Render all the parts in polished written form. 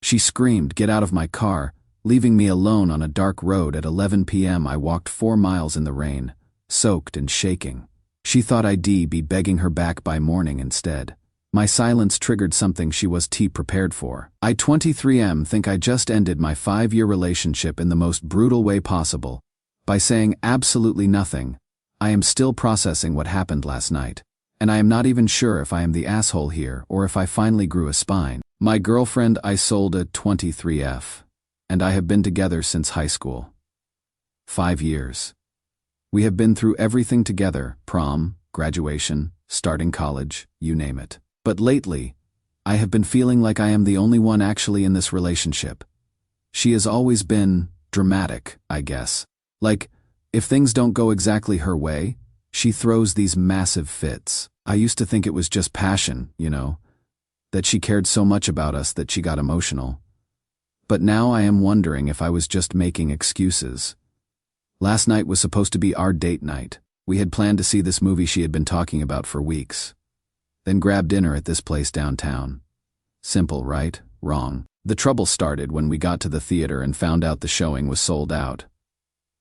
She screamed, "Get out of my car," leaving me alone on a dark road at 11 p.m. I walked 4 miles in the rain, soaked and shaking. She thought I'd be begging her back by morning instead. My silence triggered something she was prepared for. I 23M think I just ended my 5-year relationship in the most brutal way possible, by saying absolutely nothing. I am still processing what happened last night, and I am not even sure if I am the asshole here or if I finally grew a spine. My girlfriend Isolde 23F, and I have been together since high school. 5 years. We have been through everything together: prom, graduation, starting college, you name it. But lately, I have been feeling like I am the only one actually in this relationship. She has always been dramatic, I guess. Like, if things don't go exactly her way, she throws these massive fits. I used to think it was just passion, that she cared so much about us that she got emotional. But now I am wondering if I was just making excuses. Last night was supposed to be our date night. We had planned to see this movie she had been talking about for weeks. Then grab dinner at this place downtown. Simple, right? Wrong. The trouble started when we got to the theater and found out the showing was sold out.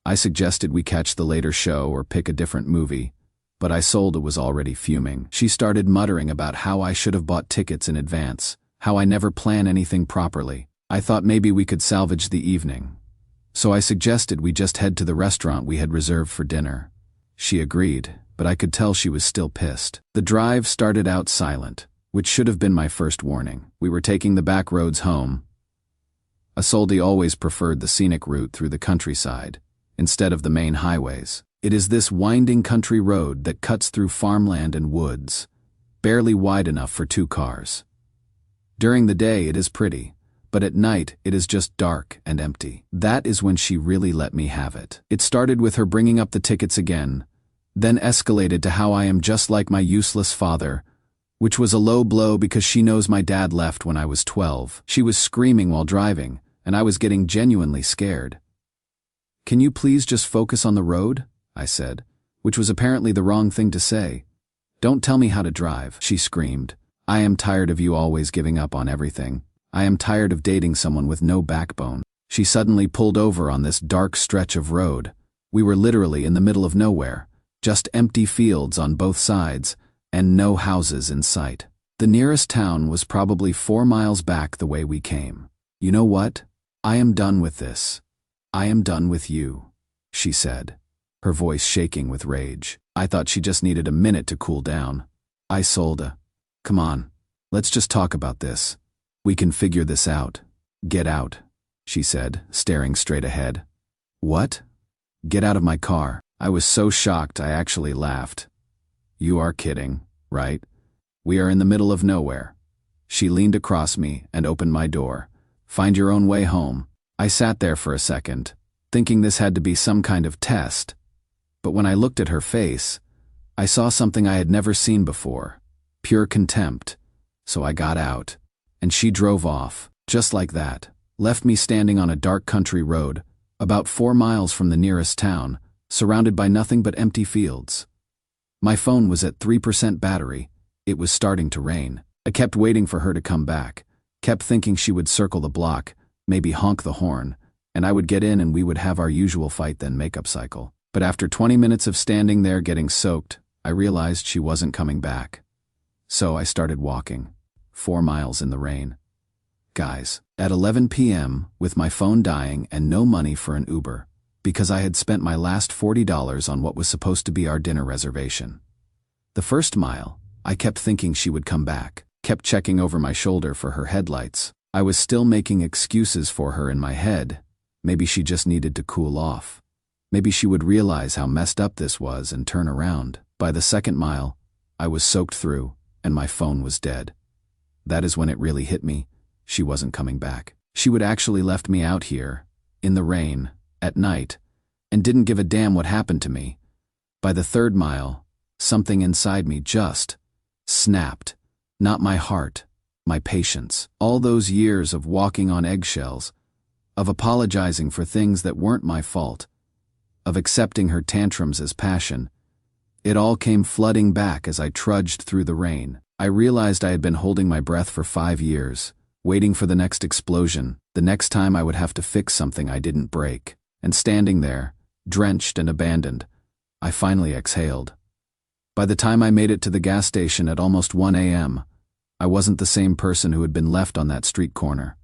I suggested we catch the later show or pick a different movie, but Isolde was already fuming. She started muttering about how I should have bought tickets in advance, how I never plan anything properly. I thought maybe we could salvage the evening, so I suggested we just head to the restaurant we had reserved for dinner. She agreed, but I could tell she was still pissed. The drive started out silent, which should have been my first warning. We were taking the back roads home. Isolde always preferred the scenic route through the countryside, instead of the main highways. It is this winding country road that cuts through farmland and woods, barely wide enough for 2 cars. During the day it is pretty, but at night it is just dark and empty. That is when she really let me have it. It started with her bringing up the tickets again, then escalated to how I am just like my useless father, which was a low blow because she knows my dad left when I was 12. She was screaming while driving, and I was getting genuinely scared. "Can you please just focus on the road?" I said, which was apparently the wrong thing to say. "Don't tell me how to drive," she screamed. "I am tired of you always giving up on everything. I am tired of dating someone with no backbone." She suddenly pulled over on this dark stretch of road. We were literally in the middle of nowhere, just empty fields on both sides, and no houses in sight. The nearest town was probably 4 miles back the way we came. "You know what? I am done with this. I am done with you," she said, her voice shaking with rage. I thought she just needed a minute to cool down. "Isolde, come on, let's just talk about this. We can figure this out. Get out," she said, staring straight ahead. "What? Get out of my car." I was so shocked I actually laughed. "You are kidding, right? We are in the middle of nowhere." She leaned across me and opened my door. "Find your own way home." I sat there for a second, thinking this had to be some kind of test. But when I looked at her face, I saw something I had never seen before. Pure contempt. So I got out, and she drove off, just like that, left me standing on a dark country road, about 4 miles from the nearest town, surrounded by nothing but empty fields. My phone was at 3% battery. It was starting to rain. I kept waiting for her to come back, kept thinking she would circle the block, maybe honk the horn, and I would get in and we would have our usual fight then makeup cycle. But after 20 minutes of standing there getting soaked, I realized she wasn't coming back. So I started walking, 4 miles in the rain. Guys, at 11 p.m., with my phone dying and no money for an Uber, because I had spent my last $40 on what was supposed to be our dinner reservation. The first mile, I kept thinking she would come back, kept checking over my shoulder for her headlights. I was still making excuses for her in my head. Maybe she just needed to cool off. Maybe she would realize how messed up this was and turn around. By the second mile, I was soaked through, and my phone was dead. That is when it really hit me. She wasn't coming back. She would actually left me out here, in the rain, at night, and didn't give a damn what happened to me. By the third mile, something inside me just snapped. Not my heart, my patience. All those years of walking on eggshells, of apologizing for things that weren't my fault, of accepting her tantrums as passion, it all came flooding back as I trudged through the rain. I realized I had been holding my breath for 5 years, waiting for the next explosion, the next time I would have to fix something I didn't break. And standing there, drenched and abandoned, I finally exhaled. By the time I made it to the gas station at almost 1 a.m., I wasn't the same person who had been left on that street corner.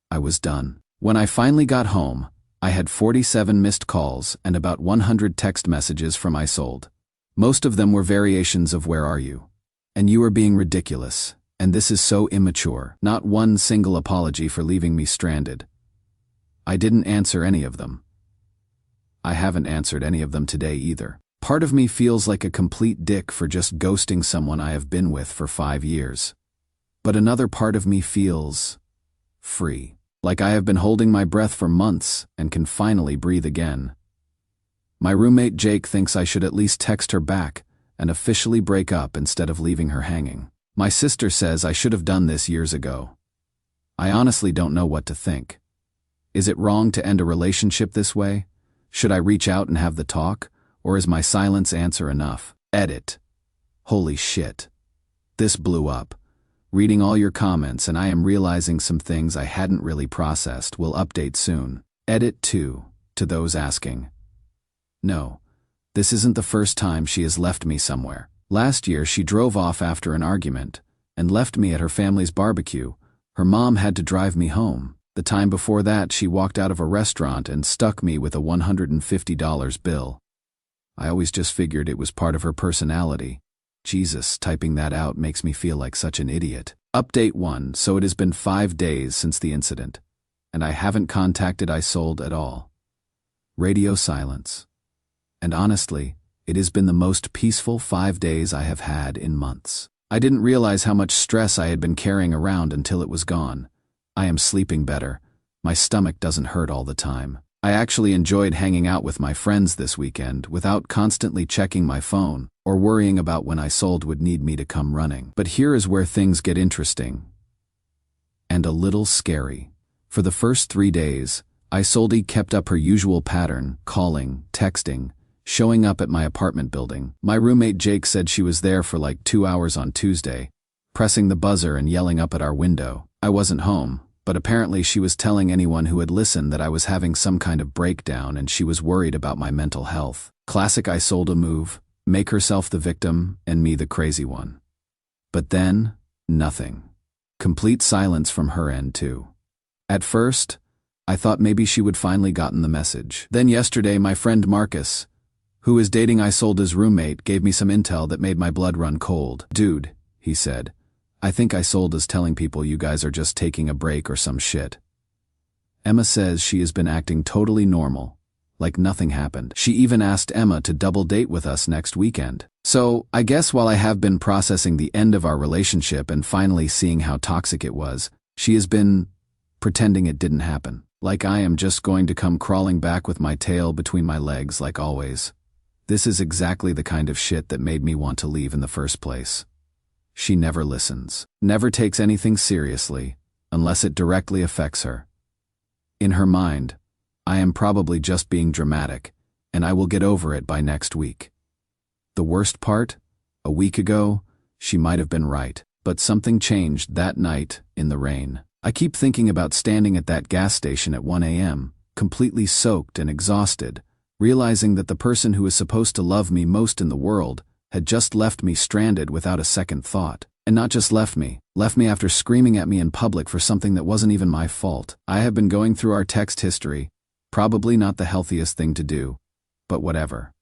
I was done. When I finally got home, I had 47 missed calls and about 100 text messages from Isolde. Most of them were variations of "Where are you?" and "You are being ridiculous," and "This is so immature." Not one single apology for leaving me stranded. I didn't answer any of them. I haven't answered any of them today either. Part of me feels like a complete dick for just ghosting someone I have been with for 5 years. But another part of me feels free. Like I have been holding my breath for months and can finally breathe again. My roommate Jake thinks I should at least text her back and officially break up instead of leaving her hanging. My sister says I should have done this years ago. I honestly don't know what to think. Is it wrong to end a relationship this way? Should I reach out and have the talk? Or is my silence answer enough? Edit. Holy shit. This blew up. Reading all your comments, and I am realizing some things I hadn't really processed. Will update soon. Edit 2. To those asking. No, this isn't the first time she has left me somewhere. Last year she drove off after an argument and left me at her family's barbecue. Her mom had to drive me home. The time before that she walked out of a restaurant and stuck me with a $150 bill. I always just figured it was part of her personality. Jesus, typing that out makes me feel like such an idiot. Update 1. So it has been 5 days since the incident, and I haven't contacted Isolde at all. Radio silence. And honestly, it has been the most peaceful 5 days I have had in months. I didn't realize how much stress I had been carrying around until it was gone. I am sleeping better. My stomach doesn't hurt all the time. I actually enjoyed hanging out with my friends this weekend without constantly checking my phone or worrying about when Isolde would need me to come running. But here is where things get interesting. And a little scary. For the first 3 days, Isolde kept up her usual pattern, calling, texting, showing up at my apartment building. My roommate Jake said she was there for like 2 hours on Tuesday, pressing the buzzer and yelling up at our window. I wasn't home, but apparently she was telling anyone who had listened that I was having some kind of breakdown and she was worried about my mental health. Classic Isolde move, make herself the victim and me the crazy one. But then, nothing. Complete silence from her end too. At first, I thought maybe she would finally gotten the message. Then yesterday my friend Marcus, who is dating Isolde's roommate, gave me some intel that made my blood run cold. "Dude," he said, "I think Isolde's telling people you guys are just taking a break or some shit. Emma says she has been acting totally normal, like nothing happened. She even asked Emma to double date with us next weekend." So, I guess while I have been processing the end of our relationship and finally seeing how toxic it was, she has been pretending it didn't happen. Like I am just going to come crawling back with my tail between my legs like always. This is exactly the kind of shit that made me want to leave in the first place. She never listens, never takes anything seriously, unless it directly affects her. In her mind, I am probably just being dramatic, and I will get over it by next week. The worst part? A week ago, she might have been right, but something changed that night in the rain. I keep thinking about standing at that gas station at 1 a.m., completely soaked and exhausted, realizing that the person who is supposed to love me most in the world had just left me stranded without a second thought. And not just left me after screaming at me in public for something that wasn't even my fault. I have been going through our text history, probably not the healthiest thing to do, but whatever.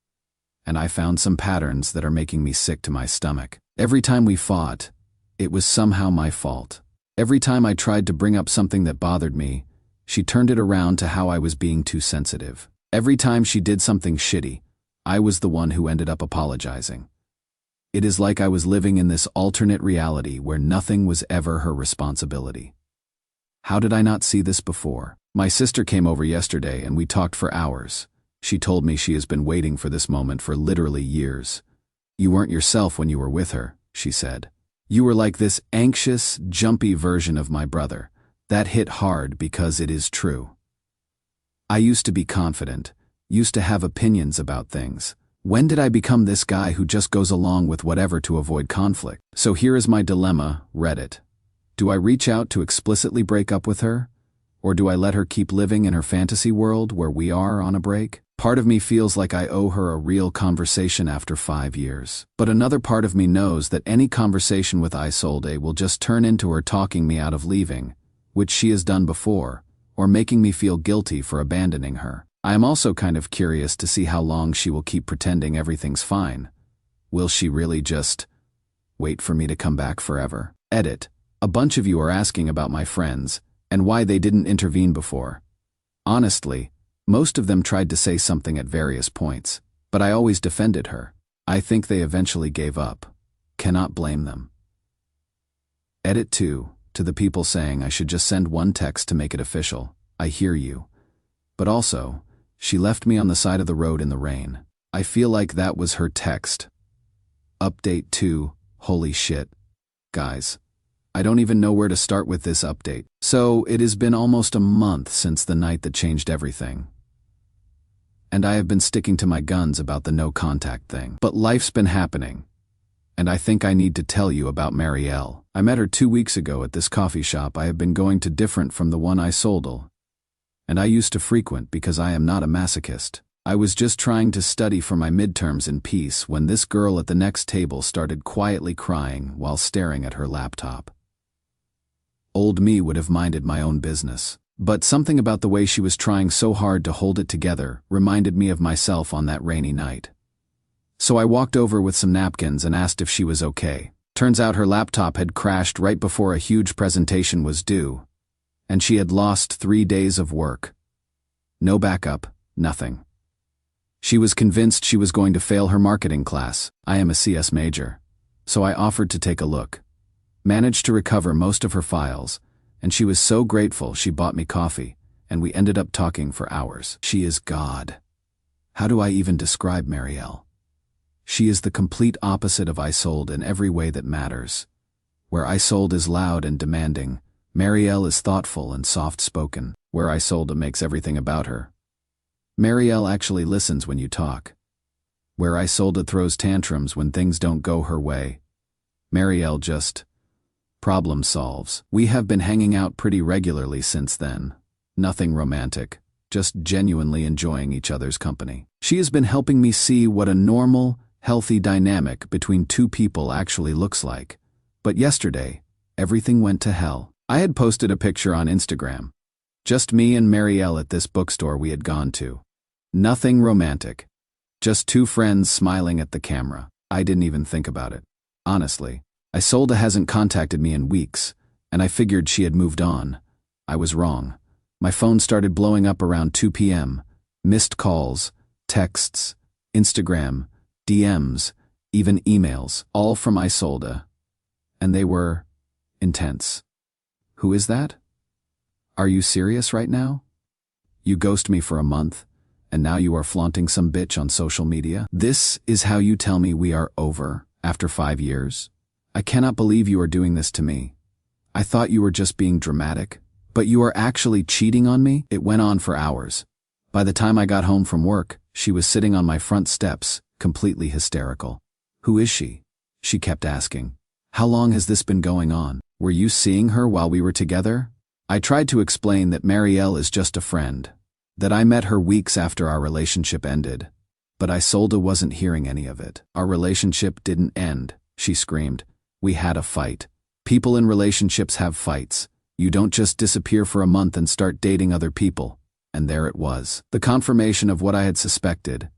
And I found some patterns that are making me sick to my stomach. Every time we fought, it was somehow my fault. Every time I tried to bring up something that bothered me, she turned it around to how I was being too sensitive. Every time she did something shitty, I was the one who ended up apologizing. It is like I was living in this alternate reality where nothing was ever her responsibility. How did I not see this before? My sister came over yesterday and we talked for hours. She told me she has been waiting for this moment for literally years. "You weren't yourself when you were with her," she said. "You were like this anxious, jumpy version of my brother." That hit hard because it is true. I used to be confident, used to have opinions about things. When did I become this guy who just goes along with whatever to avoid conflict? So here is my dilemma, Reddit. Do I reach out to explicitly break up with her? Or do I let her keep living in her fantasy world where we are on a break? Part of me feels like I owe her a real conversation after 5 years. But another part of me knows that any conversation with Isolde will just turn into her talking me out of leaving, which she has done before, or making me feel guilty for abandoning her. I am also kind of curious to see how long she will keep pretending everything's fine. Will she really just wait for me to come back forever? Edit. A bunch of you are asking about my friends and why they didn't intervene before. Honestly, most of them tried to say something at various points, but I always defended her. I think they eventually gave up. Cannot blame them. Edit 2. To the people saying I should just send one text to make it official. I hear you. But also, she left me on the side of the road in the rain. I feel like that was her text. Update 2. Holy shit. Guys, I don't even know where to start with this update. So, it has been almost a month since the night that changed everything. And I have been sticking to my guns about the no contact thing. But life's been happening. And I think I need to tell you about Marielle. I met her 2 weeks ago at this coffee shop I have been going to, different from the one I sold, and I used to frequent because I am not a masochist. I was just trying to study for my midterms in peace when this girl at the next table started quietly crying while staring at her laptop. Old me would have minded my own business, but something about the way she was trying so hard to hold it together reminded me of myself on that rainy night. So I walked over with some napkins and asked if she was okay. Turns out her laptop had crashed right before a huge presentation was due, and she had lost 3 days of work. No backup, nothing. She was convinced she was going to fail her marketing class. I am a CS major, so I offered to take a look. Managed to recover most of her files, and she was so grateful she bought me coffee, and we ended up talking for hours. She is God. How do I even describe Marielle? She is the complete opposite of Isolde in every way that matters. Where Isolde is loud and demanding, Marielle is thoughtful and soft-spoken. Where Isolde makes everything about her, Marielle actually listens when you talk. Where Isolde throws tantrums when things don't go her way, Marielle just problem solves. We have been hanging out pretty regularly since then. Nothing romantic, just genuinely enjoying each other's company. She has been helping me see what a normal, healthy dynamic between two people actually looks like. But yesterday, everything went to hell. I had posted a picture on Instagram. Just me and Marielle at this bookstore we had gone to. Nothing romantic. Just two friends smiling at the camera. I didn't even think about it. Honestly, Isolde hasn't contacted me in weeks, and I figured she had moved on. I was wrong. My phone started blowing up around 2 p.m. Missed calls, texts, Instagram, DMs, even emails, all from Isolde. And they were intense. Who is that? Are you serious right now? You ghost me for a month, and now you are flaunting some bitch on social media? This is how you tell me we are over after 5 years? I cannot believe you are doing this to me. I thought you were just being dramatic, but you are actually cheating on me? It went on for hours. By the time I got home from work, she was sitting on my front steps, completely hysterical. Who is she? She kept asking. How long has this been going on? Were you seeing her while we were together? I tried to explain that Marielle is just a friend, that I met her weeks after our relationship ended. But Isolde wasn't hearing any of it. Our relationship didn't end, she screamed. We had a fight. People in relationships have fights. You don't just disappear for a month and start dating other people. And there it was. The confirmation of what I had suspected.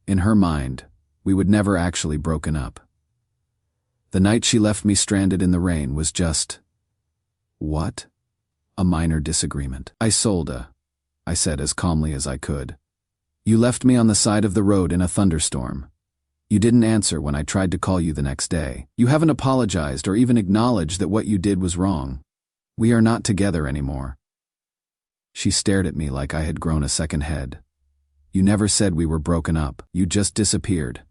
In her mind, we would never actually broken up. The night she left me stranded in the rain was just... what? A minor disagreement. Isolde, I said as calmly as I could. You left me on the side of the road in a thunderstorm. You didn't answer when I tried to call you the next day. You haven't apologized or even acknowledged that what you did was wrong. We are not together anymore. She stared at me like I had grown a second head. You never said we were broken up. You just disappeared.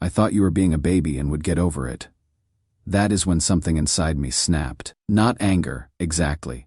I thought you were being a baby and would get over it. That is when something inside me snapped. Not anger, exactly.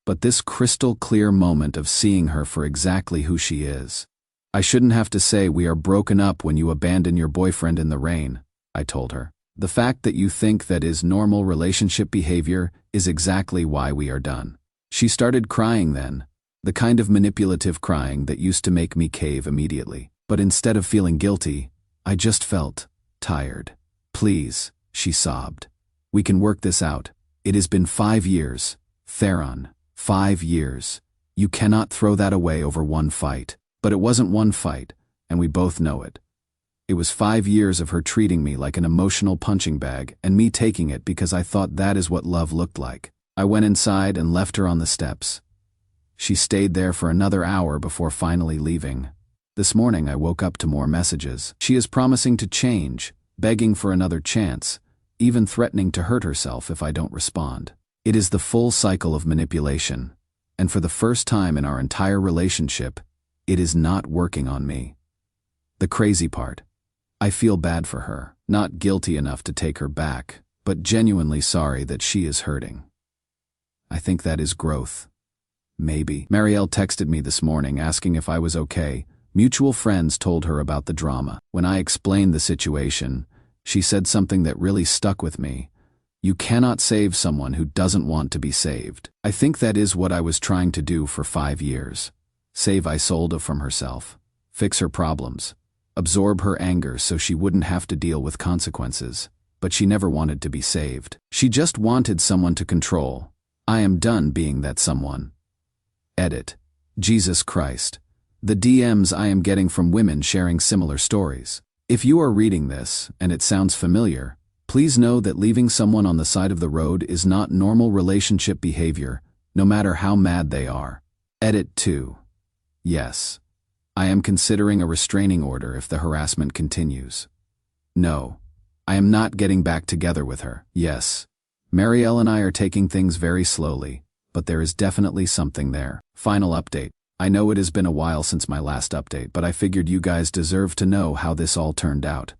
But this crystal clear moment of seeing her for exactly who she is. I shouldn't have to say we are broken up when you abandon your boyfriend in the rain, I told her. The fact that you think that is normal relationship behavior is exactly why we are done. She started crying then, the kind of manipulative crying that used to make me cave immediately. But instead of feeling guilty, I just felt tired. Please, she sobbed. We can work this out. It has been 5 years. Theron, 5 years. You cannot throw that away over one fight. But it wasn't one fight, and we both know it. It was 5 years of her treating me like an emotional punching bag and me taking it because I thought that is what love looked like. I went inside and left her on the steps. She stayed there for another hour before finally leaving. This morning I woke up to more messages. She is promising to change, begging for another chance, even threatening to hurt herself if I don't respond. It is the full cycle of manipulation, and for the first time in our entire relationship, it is not working on me. The crazy part, I feel bad for her, not guilty enough to take her back, but genuinely sorry that she is hurting. I think that is growth. Maybe. Marielle texted me this morning asking if I was okay. Mutual friends told her about the drama. When I explained the situation, she said something that really stuck with me. You cannot save someone who doesn't want to be saved. I think that is what I was trying to do for 5 years. Save Isolde from herself. Fix her problems. Absorb her anger so she wouldn't have to deal with consequences. But she never wanted to be saved. She just wanted someone to control. I am done being that someone. Edit. Jesus Christ. The DMs I am getting from women sharing similar stories. If you are reading this, and it sounds familiar, please know that leaving someone on the side of the road is not normal relationship behavior, no matter how mad they are. Edit 2. Yes. I am considering a restraining order if the harassment continues. No. I am not getting back together with her. Yes. Marielle and I are taking things very slowly, but there is definitely something there. Final update. I know it has been a while since my last update, but I figured you guys deserve to know how this all turned out.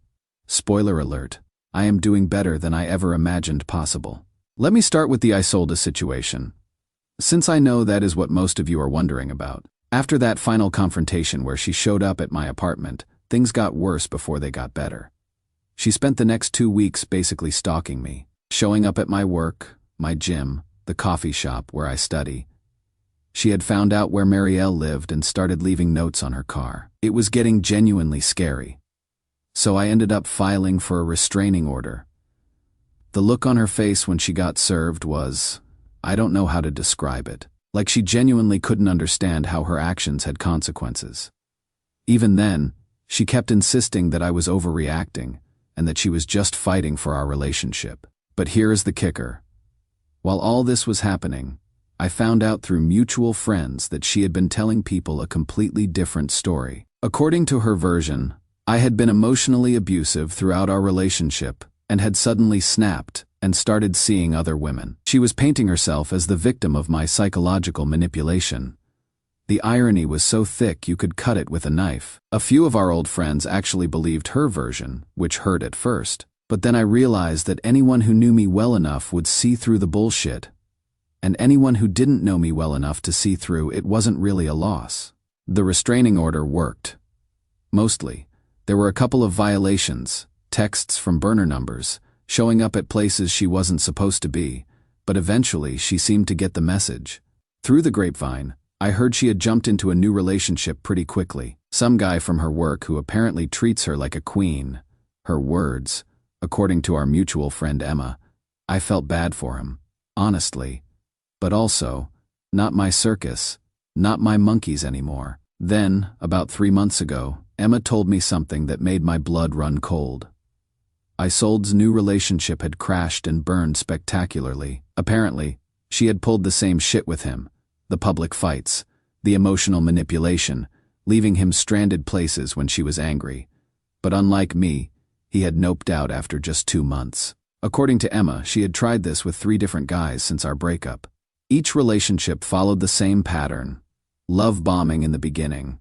Spoiler alert, I am doing better than I ever imagined possible. Let me start with the Isolde situation, since I know that is what most of you are wondering about. After that final confrontation where she showed up at my apartment, things got worse before they got better. She spent the next 2 weeks basically stalking me, showing up at my work, my gym, the coffee shop where I study. She had found out where Marielle lived and started leaving notes on her car. It was getting genuinely scary. So I ended up filing for a restraining order. The look on her face when she got served was, I don't know how to describe it, like she genuinely couldn't understand how her actions had consequences. Even then, she kept insisting that I was overreacting and that she was just fighting for our relationship. But here is the kicker. While all this was happening, I found out through mutual friends that she had been telling people a completely different story. According to her version, I had been emotionally abusive throughout our relationship and had suddenly snapped and started seeing other women. She was painting herself as the victim of my psychological manipulation. The irony was so thick you could cut it with a knife. A few of our old friends actually believed her version, which hurt at first. But then I realized that anyone who knew me well enough would see through the bullshit. And anyone who didn't know me well enough to see through it wasn't really a loss. The restraining order worked. Mostly. There were a couple of violations, texts from burner numbers, showing up at places she wasn't supposed to be, but eventually she seemed to get the message. Through the grapevine, I heard she had jumped into a new relationship pretty quickly. Some guy from her work who apparently treats her like a queen. Her words, according to our mutual friend Emma. I felt bad for him, honestly. But also, not my circus, not my monkeys anymore. Then, about 3 months ago, Emma told me something that made my blood run cold. Isolde's new relationship had crashed and burned spectacularly. Apparently, she had pulled the same shit with him. The public fights, the emotional manipulation, leaving him stranded places when she was angry. But unlike me, he had noped out after just 2 months. According to Emma, she had tried this with 3 different guys since our breakup. Each relationship followed the same pattern. Love bombing in the beginning,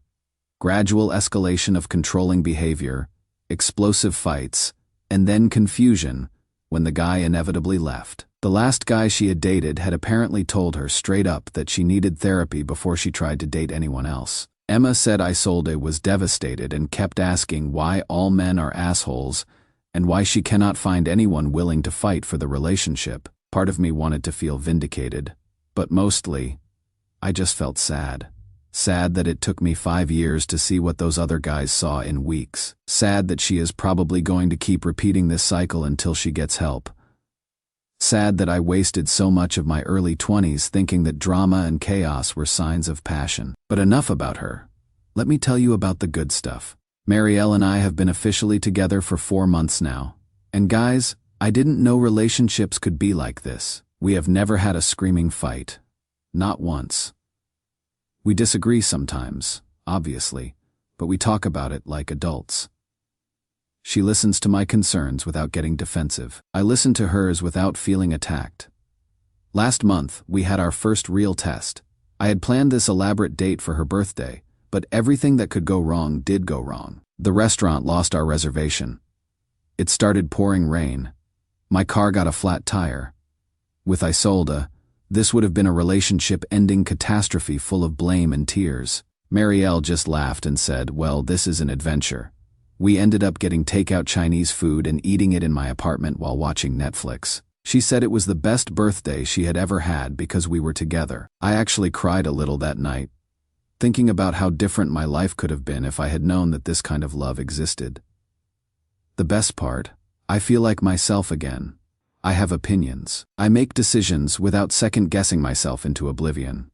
gradual escalation of controlling behavior, explosive fights, and then confusion when the guy inevitably left. The last guy she had dated had apparently told her straight up that she needed therapy before she tried to date anyone else. Emma said Isolde was devastated and kept asking why all men are assholes and why she cannot find anyone willing to fight for the relationship. Part of me wanted to feel vindicated, but mostly, I just felt sad. Sad that it took me 5 years to see what those other guys saw in weeks. Sad that she is probably going to keep repeating this cycle until she gets help. Sad that I wasted so much of my early 20s thinking that drama and chaos were signs of passion. But enough about her. Let me tell you about the good stuff. Marielle and I have been officially together for 4 months now. And guys, I didn't know relationships could be like this. We have never had a screaming fight. Not once. We disagree sometimes, obviously, but we talk about it like adults. She listens to my concerns without getting defensive. I listen to hers without feeling attacked. Last month, we had our first real test. I had planned this elaborate date for her birthday, but everything that could go wrong did go wrong. The restaurant lost our reservation. It started pouring rain. My car got a flat tire. With Isolde, this would have been a relationship-ending catastrophe full of blame and tears. Marielle just laughed and said, "Well, this is an adventure." We ended up getting takeout Chinese food and eating it in my apartment while watching Netflix. She said it was the best birthday she had ever had because we were together. I actually cried a little that night, thinking about how different my life could have been if I had known that this kind of love existed. The best part, I feel like myself again. I have opinions. I make decisions without second-guessing myself into oblivion.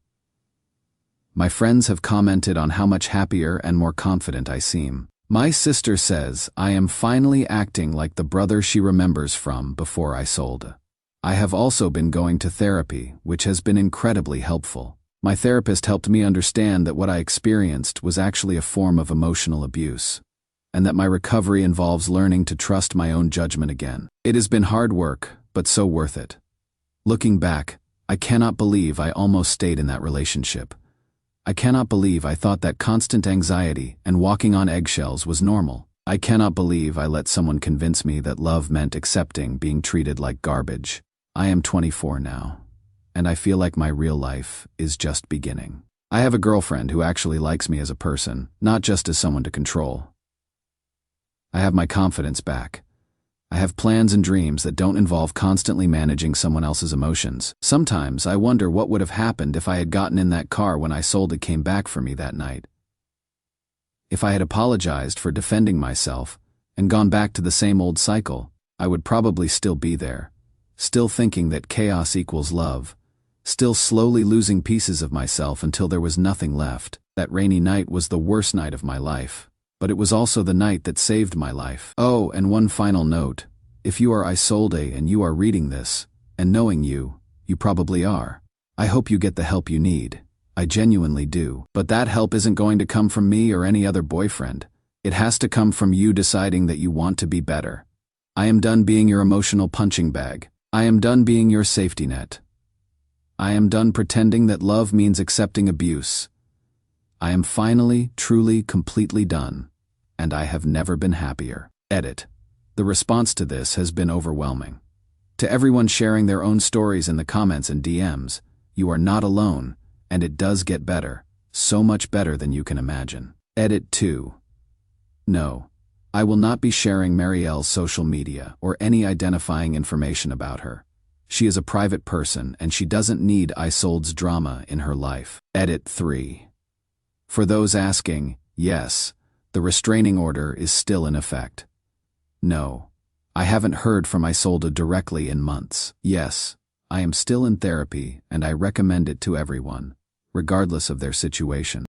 My friends have commented on how much happier and more confident I seem. My sister says I am finally acting like the brother she remembers from before Isolde. I have also been going to therapy, which has been incredibly helpful. My therapist helped me understand that what I experienced was actually a form of emotional abuse, and that my recovery involves learning to trust my own judgment again. It has been hard work, but so worth it. Looking back, I cannot believe I almost stayed in that relationship. I cannot believe I thought that constant anxiety and walking on eggshells was normal. I cannot believe I let someone convince me that love meant accepting being treated like garbage. I am 24 now, and I feel like my real life is just beginning. I have a girlfriend who actually likes me as a person, not just as someone to control. I have my confidence back. I have plans and dreams that don't involve constantly managing someone else's emotions. Sometimes I wonder what would have happened if I had gotten in that car when Isolde came back for me that night. If I had apologized for defending myself and gone back to the same old cycle, I would probably still be there, still thinking that chaos equals love, still slowly losing pieces of myself until there was nothing left. That rainy night was the worst night of my life. But it was also the night that saved my life. Oh, and one final note. If you are Isolde and you are reading this, and knowing you probably are. I hope you get the help you need. I genuinely do. But that help isn't going to come from me or any other boyfriend. It has to come from you deciding that you want to be better. I am done being your emotional punching bag. I am done being your safety net. I am done pretending that love means accepting abuse. I am finally, truly, completely done. And I have never been happier. Edit. The response to this has been overwhelming. To everyone sharing their own stories in the comments and DMs, you are not alone, and it does get better, so much better than you can imagine. Edit 2. No, I will not be sharing Marielle's social media or any identifying information about her. She is a private person and she doesn't need Isolde's drama in her life. Edit 3. For those asking, yes, the restraining order is still in effect. No, I haven't heard from Isolde directly in months. Yes, I am still in therapy and I recommend it to everyone, regardless of their situation.